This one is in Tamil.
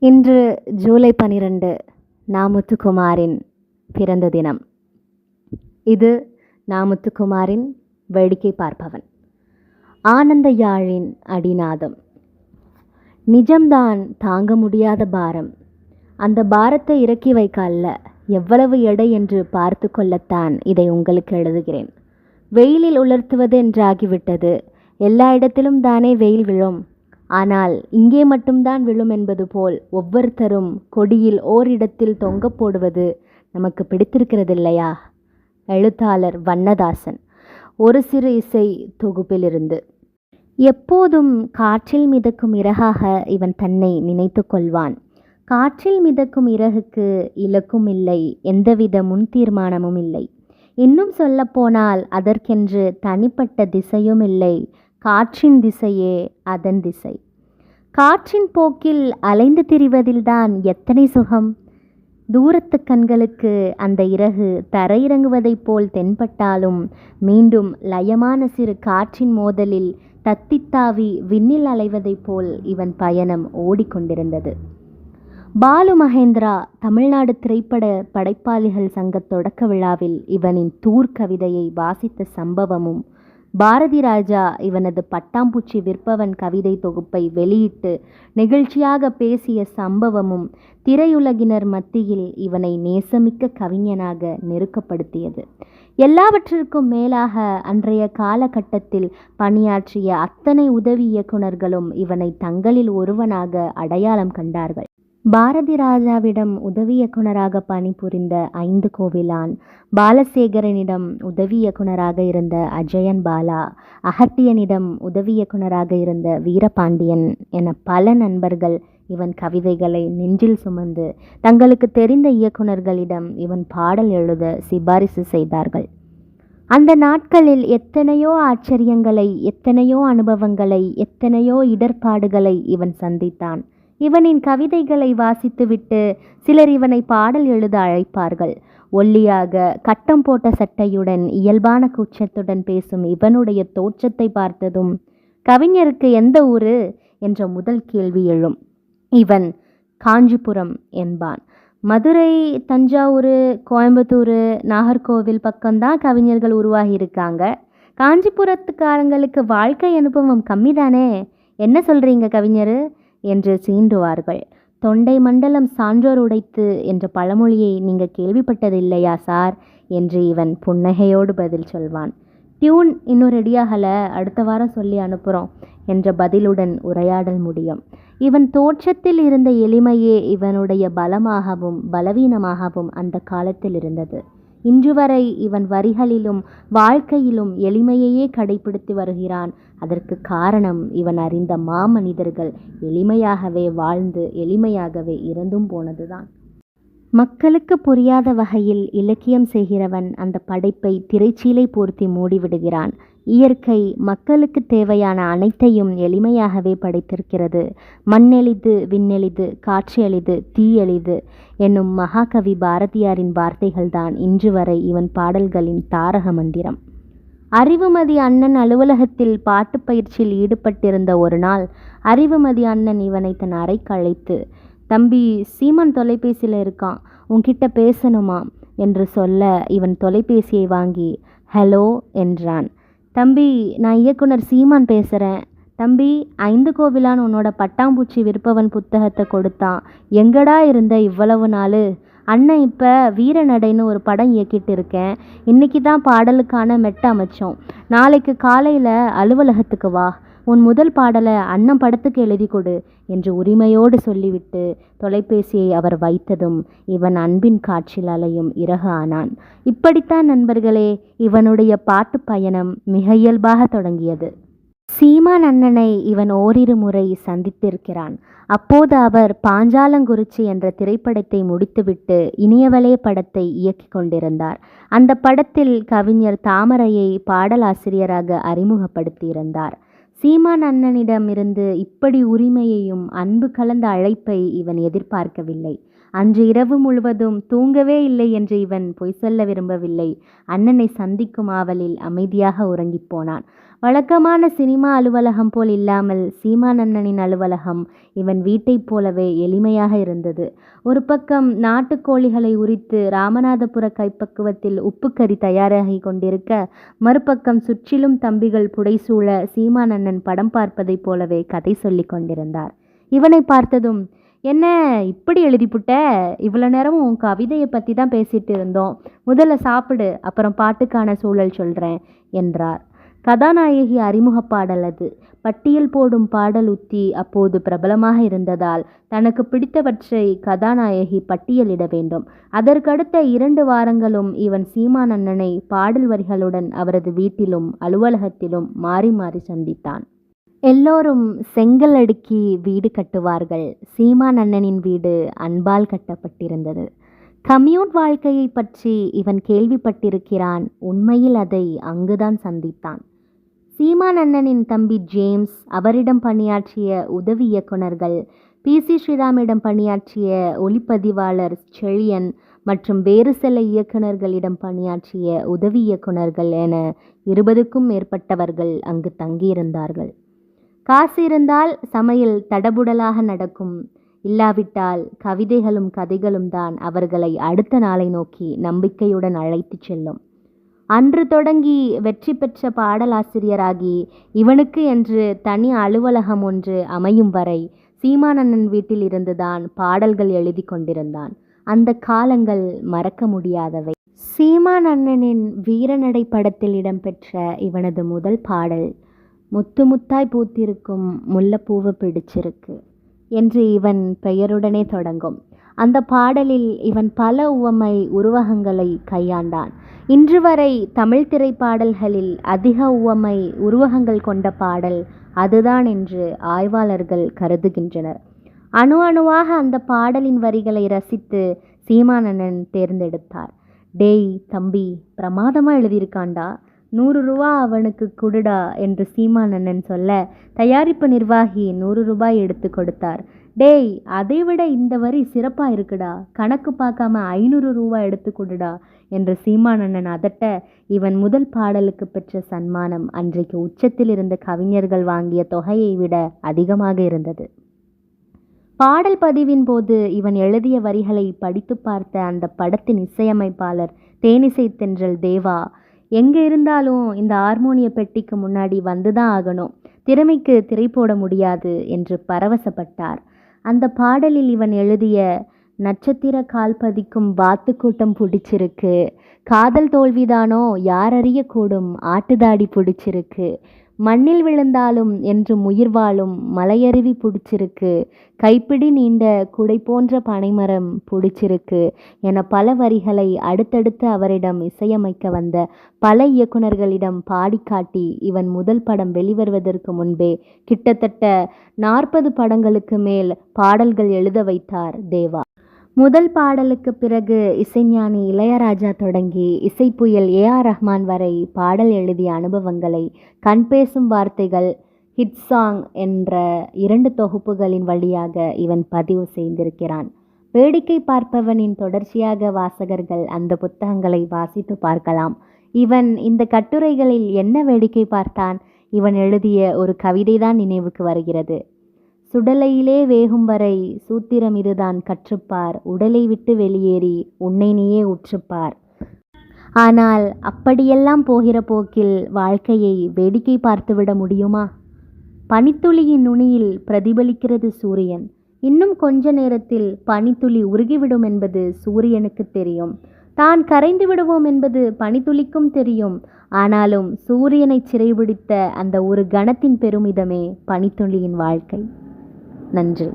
இன்று ஜூலை 12 நாமுத்துக்குமாரின் பிறந்த தினம். இது நாமுத்துக்குமாரின் வேடிக்கை பார்ப்பவன். ஆனந்த யாழின் அடிநாதம். நிஜம்தான் தாங்க முடியாத பாரம். அந்த பாரத்தை இறக்கி வைக்க அல்ல, எவ்வளவு எடை என்று பார்த்து கொள்ளத்தான் இதை உங்களுக்கு எழுதுகிறேன். வெயிலில் உலர்த்துவது என்றாகிவிட்டது. எல்லா இடத்திலும் தானே வெயில் விழும். ஆனால் இங்கே மட்டும்தான் விழும் என்பது போல் ஒவ்வொருத்தரும் கொடியில் ஓரிடத்தில் தொங்க போடுவது நமக்கு பிடித்திருக்கிறதில்லையா? எழுத்தாளர் வண்ணதாசன். ஒரு சிறு இசை தொகுப்பிலிருந்து. எப்போதும் காற்றில் மிதக்கும் இறகாக இவன் தன்னை நினைத்து கொள்வான். காற்றில் மிதக்கும் இறகுக்கு இலக்கும் இல்லை, எந்தவித முன் தீர்மானமும் இல்லை. இன்னும் சொல்லப்போனால் அதற்கென்று தனிப்பட்ட திசையும் இல்லை. காற்றின் திசையே அதன் திசை. காற்றின் போக்கில் அலைந்து திரிவதில்தான் எத்தனை சுகம்! தூரத்து கண்களுக்கு அந்த இறகு தரையிறங்குவதைப் போல் தென்பட்டாலும் மீண்டும் லயமான சிறு காற்றின் மோதலில் தத்தித்தாவி விண்ணில் அலைவதைப் போல் இவன் பயணம் ஓடிக்கொண்டிருந்தது. பாலு மகேந்திரா தமிழ்நாடு திரைப்பட படைப்பாளிகள் சங்க தொடக்க விழாவில் இவனின் தூர் கவிதையை வாசித்த சம்பவமும், பாரதி ராஜா இவனது பட்டாம்பூச்சி விற்பவன் கவிதை தொகுப்பை வெளியிட்டு நெகிழ்ச்சியாக பேசிய சம்பவமும் திரையுலகினர் மத்தியில் இவனை நேசமிக்க கவிஞனாக நெருக்கப்படுத்தியது. எல்லாவற்றிற்கும் மேலாக அன்றைய காலகட்டத்தில் பணியாற்றிய அத்தனை உதவி இயக்குநர்களும் இவனை தங்களில் ஒருவனாக அடையாளம் கண்டார்கள். பாரதி ராஜாவிடம் உதவி இயக்குனராக பணிபுரிந்த 5 கோவிலான், பாலசேகரனிடம் உதவி இயக்குனராக இருந்த அஜயன் பாலா, அகத்தியனிடம் உதவி இயக்குனராக இருந்த வீரபாண்டியன் என பல நண்பர்கள் இவன் கவிதைகளை நெஞ்சில் சுமந்து தங்களுக்கு தெரிந்த இயக்குனர்களிடம் இவன் பாடல் எழுத சிபாரிசு செய்தார்கள். அந்த நாட்களில் எத்தனையோ ஆச்சரியங்களை, எத்தனையோ அனுபவங்களை, எத்தனையோ இடர்பாடுகளை இவன் சந்தித்தான். இவனின் கவிதைகளை வாசித்துவிட்டு சிலர் இவனை பாடல் எழுத அழைப்பார்கள். ஒல்லியாக கட்டம் போட்ட சட்டையுடன் இயல்பான கூச்சத்துடன் பேசும் இவனுடைய தோற்றத்தை பார்த்ததும் கவிஞருக்கு எந்த ஊரு என்ற முதல் கேள்வி எழும். இவன் காஞ்சிபுரம் என்பான். மதுரை, தஞ்சாவூர், கோயம்புத்தூர், நாகர்கோவில் பக்கம்தான் கவிஞர்கள் உருவாகி இருக்காங்க. காஞ்சிபுரத்துக்காரங்களுக்கு வாழ்க்கை அனுபவம் கம்மி தானே, என்ன சொல்கிறீங்க கவிஞர் என்று சீண்டுவார்கள். தொண்டை மண்டலம் சான்றோர் உடைத்து என்ற பழமொழியை நீங்கள் கேள்விப்பட்டதில்லையா சார் என்று இவன் புன்னகையோடு பதில் சொல்வான். டியூன் இன்னும் ரெடியாகலை, அடுத்த வாரம் சொல்லி அனுப்புகிறோம் என்ற பதிலுடன் உரையாடல் முடியும். இவன் தோற்றத்தில் இருந்த எளிமையே இவனுடைய பலமாகவும் பலவீனமாகவும் அந்த காலத்தில் இருந்தது. இன்று வரை இவன் வரிகளிலும் வாழ்க்கையிலும் எளிமையையே கடைபிடித்து வருகிறான். அதற்கு காரணம் இவன் அறிந்த மாமனிதர்கள் எளிமையாகவே வாழ்ந்து எளிமையாகவே இறந்தும் போனதுதான். மக்களுக்கு புரியாத வகையில் இலக்கியம் செய்கிறவன் அந்த படைப்பை திரைச்சீலை போர்த்தி மூடிவிடுகிறான். இயற்கை மக்களுக்கு தேவையான அனைத்தையும் எளிமையாகவே படைத்திருக்கிறது. மண்ணெளிது, விண்ணெளிது, காற்று எளிது, தீ எளிது என்னும் மகாகவி பாரதியாரின் வார்த்தைகள்தான் இன்று வரை இவன் பாடல்களின் தாரக மந்திரம். அறிவுமதி அண்ணன் அலுவலகத்தில் பாட்டு பயிற்சியில் ஈடுபட்டிருந்த ஒரு நாள் அறிவுமதி அண்ணன் இவனை தன் அறைக்கு அழைத்து, தம்பி சீமான் தொலைபேசியில் இருக்கான், உன்கிட்ட பேசணுமா என்று சொல்ல இவன் தொலைபேசியை வாங்கி ஹலோ என்றான். தம்பி, நான் இயக்குனர் சீமான் பேசுகிறேன். தம்பி, 5 கோவிலான் உன்னோட பட்டாம்பூச்சி விற்பவன் புத்தகத்தை கொடுத்தான், எங்கடா இருந்த இவ்வளவு நாள்? அண்ணன் இப்போ வீரநடைன்னு ஒரு படம் இயக்கிட்டு இருக்கேன். இன்றைக்கி தான் பாடலுக்கான மெட்டை அமைச்சோம். நாளைக்கு காலையில் அலுவலகத்துக்கு வா, உன் முதல் பாடலை அண்ணன் படத்துக்கு எழுதி கொடு என்று உரிமையோடு சொல்லிவிட்டு தொலைபேசியை அவர் வைத்ததும் இவன் அன்பின் காற்றில் அலையும் இறகு ஆனான். இப்படித்தான் நண்பர்களே இவனுடைய பாட்டு பயணம் மிக இயல்பாக தொடங்கியது. சீமான் அண்ணனை இவன் ஓரிரு முறை சந்தித்திருக்கிறான். அப்போது அவர் பாஞ்சாலங்குறிச்சி என்ற திரைப்படத்தை முடித்துவிட்டு இனியவளே படத்தை இயக்கி கொண்டிருந்தார். அந்த படத்தில் கவிஞர் தாமரையை பாடலாசிரியராக அறிமுகப்படுத்தியிருந்தார். சீமான் அண்ணனிடம் இருந்து இப்படி உரிமையையும் அன்பு கலந்த அழைப்பை இவன் எதிர்பார்க்கவில்லை. அன்று இரவு முழுவதும் தூங்கவே இல்லை என்று இவன் பொய் சொல்ல விரும்பவில்லை. அண்ணனை சந்திக்கும் ஆவலில் அமைதியாக உறங்கிப் போனான். வழக்கமான சினிமா அலுவலகம் போல் இல்லாமல் சீமான் அண்ணனின் அலுவலகம் இவன் வீட்டைப் போலவே எளிமையாக இருந்தது. ஒரு பக்கம் நாட்டுக்கோழிகளை உரித்து ராமநாதபுர கைப்பக்குவத்தில் உப்புக்கறி தயாராகி கொண்டிருக்க, மறுபக்கம் சுற்றிலும் தம்பிகள் புடைசூழ சீமான் அண்ணன் படம் பார்ப்பதைப் போலவே கதை சொல்லி கொண்டிருந்தார். இவனை பார்த்ததும், என்ன இப்படி எழுதிப்புட்ட? இவ்வளோ நேரமும் உன் கவிதையை பற்றி தான் பேசிட்டு இருந்தோம். முதல்ல சாப்பிடு, அப்புறம் பாட்டுக்கான சூழல் சொல்கிறேன் என்றார். கதாநாயகி அறிமுக பாடல் அது. பட்டியல் போடும் பாடல் உத்தி அப்போது பிரபலமாக இருந்ததால் தனக்கு பிடித்தவற்றை கதாநாயகி பட்டியலிட வேண்டும். அதற்கடுத்த 2 வாரங்களும் இவன் சீமான் அண்ணனை பாடல் வரிகளுடன் அவரது வீட்டிலும் அலுவலகத்திலும் மாறி மாறி சந்தித்தான். எல்லோரும் செங்கல் அடுக்கி வீடு கட்டுவார்கள். சீமான் அண்ணனின் வீடு அன்பால் கட்டப்பட்டிருந்தது. கம்யூட் வாழ்க்கையை பற்றி இவன் கேள்விப்பட்டிருக்கிறான். உண்மையில் அதை அங்குதான் சந்தித்தான். சீமான் அண்ணனின் தம்பி ஜேம்ஸ், அவரிடம் பணியாற்றிய உதவி இயக்குனர்கள், PC ஸ்ரீராமிடம் பணியாற்றிய ஒளிப்பதிவாளர் செழியன் மற்றும் வேறு சில இயக்குனர்களிடம் பணியாற்றிய உதவி இயக்குனர்கள் என 20க்கும் மேற்பட்டவர்கள் அங்கு தங்கியிருந்தார்கள். காசு இருந்தால் சமையல் தடபுடலாக நடக்கும். இல்லாவிட்டால் கவிதைகளும் கதைகளும் தான் அவர்களை அடுத்த நாளை நோக்கி நம்பிக்கையுடன் அழைத்து செல்லும். அன்று தொடங்கி வெற்றி பெற்ற பாடலாசிரியராகி இவனுக்கு என்று தனி அலுவலகம் ஒன்று அமையும் வரை சீமான் அண்ணன் வீட்டில் இருந்துதான் பாடல்கள் எழுதி கொண்டிருந்தான். அந்த காலங்கள் மறக்க முடியாதவை. சீமான் அண்ணனின் வீரநடை படத்தில் இடம்பெற்ற இவனது முதல் பாடல் முத்து முத்தாய் பூத்திருக்கும் முல்லைப்பூவு பிடிச்சிருக்கு என்று இவன் பெயருடனே தொடங்கும். அந்த பாடலில் இவன் பல உவமை உருவகங்களை கையாண்டான். இன்று வரை தமிழ் திரைப்பாடல்களில் அதிக உவமை உருவகங்கள் கொண்ட பாடல் அதுதான் என்று ஆய்வாளர்கள் கருதுகின்றனர். அணு அணுவாக அந்த பாடலின் வரிகளை ரசித்து சீமான் அண்ணன் தேர்ந்தெடுத்தார். டேய் தம்பி, பிரமாதமாக எழுதியிருக்காண்டா, 100 ரூபா அவனுக்கு கொடுடா என்று சீமான் அண்ணன் சொல்ல, தயாரிப்பு நிர்வாகி 100 ரூபாய் எடுத்து கொடுத்தார். டேய், அதைவிட இந்த வரி சிறப்பாக இருக்குடா, கணக்கு பார்க்காம 500 ரூபாய் எடுத்து கொடுடா என்று சீமான் அண்ணன் அதட்ட, இவன் முதல் பாடலுக்கு பெற்ற சன்மானம் அன்றைக்கு உச்சத்தில் இருந்த கவிஞர்கள் வாங்கிய தொகையை விட அதிகமாக இருந்தது. பாடல் பதிவின் போது இவன் எழுதிய வரிகளை படித்து பார்த்த அந்த படத்தின் இசையமைப்பாளர் தேனிசை தென்றல் தேவா, எங்கே இருந்தாலும் இந்த ஹார்மோனிய பெட்டிக்கு முன்னாடி வந்துதான் ஆகணும், திறமைக்கு திரை போட முடியாது என்று பரவசப்பட்டார். அந்த பாடலில் இவன் எழுதிய நட்சத்திர கால் பதிக்கும் வாத்து கூட்டம் பிடிச்சிருக்கு, காதல் தோல்விதானோ யாரறிய கூடும் ஆட்டுதாடி பிடிச்சிருக்கு, மண்ணில் விழுந்தாலும் என்று உயிர் வாழும் மலையருவி பிடிச்சிருக்கு, கைப்பிடி நீண்ட குடை போன்ற பனைமரம் பிடிச்சிருக்கு என பல வரிகளை அடுத்தடுத்து அவரிடம் இசையமைக்க வந்த பல இயக்குனர்களிடம் பாடிக்காட்டி இவன் முதல் படம் வெளிவருவதற்கு முன்பே கிட்டத்தட்ட 40 படங்களுக்கு மேல் பாடல்கள் எழுத வைத்தார் தேவா. முதல் பாடலுக்கு பிறகு இசைஞானி இளையராஜா தொடங்கி இசைப்புயல் AR ரஹ்மான் வரை பாடல் எழுதிய அனுபவங்களை கண் பேசும் வார்த்தைகள், ஹிட் சாங் என்ற 2 தொகுப்புகளின் வழியாக இவன் பதிவு செய்திருக்கிறான். வேடிக்கை பார்ப்பவனின் தொடர்ச்சியாக வாசகர்கள் அந்த புத்தகங்களை வாசித்து பார்க்கலாம். இவன் இந்த கட்டுரைகளில் என்ன வேடிக்கை பார்த்தான்? இவன் எழுதிய ஒரு கவிதைதான் நினைவுக்கு வருகிறது. சுடலையிலே வேகும் வரை சூத்திரம் இதுதான் கற்றுப்பார், உடலை விட்டு வெளியேறி உன்னை நீயே உற்றுப்பார். ஆனால் அப்படியெல்லாம் போகிற போக்கில் வாழ்க்கையை வேடிக்கை பார்த்துவிட முடியுமா? பனித்துளியின் நுனியில் பிரதிபலிக்கிறது சூரியன். இன்னும் கொஞ்ச நேரத்தில் பனித்துளி உருகிவிடும் என்பது சூரியனுக்கு தெரியும். தான் கரைந்து விடுவோம் என்பது பனித்துளிக்கும் தெரியும். ஆனாலும் சூரியனை சிறைபிடித்த அந்த ஒரு கணத்தின் பெருமிதமே பனித்துளியின் வாழ்க்கை. நன்றி.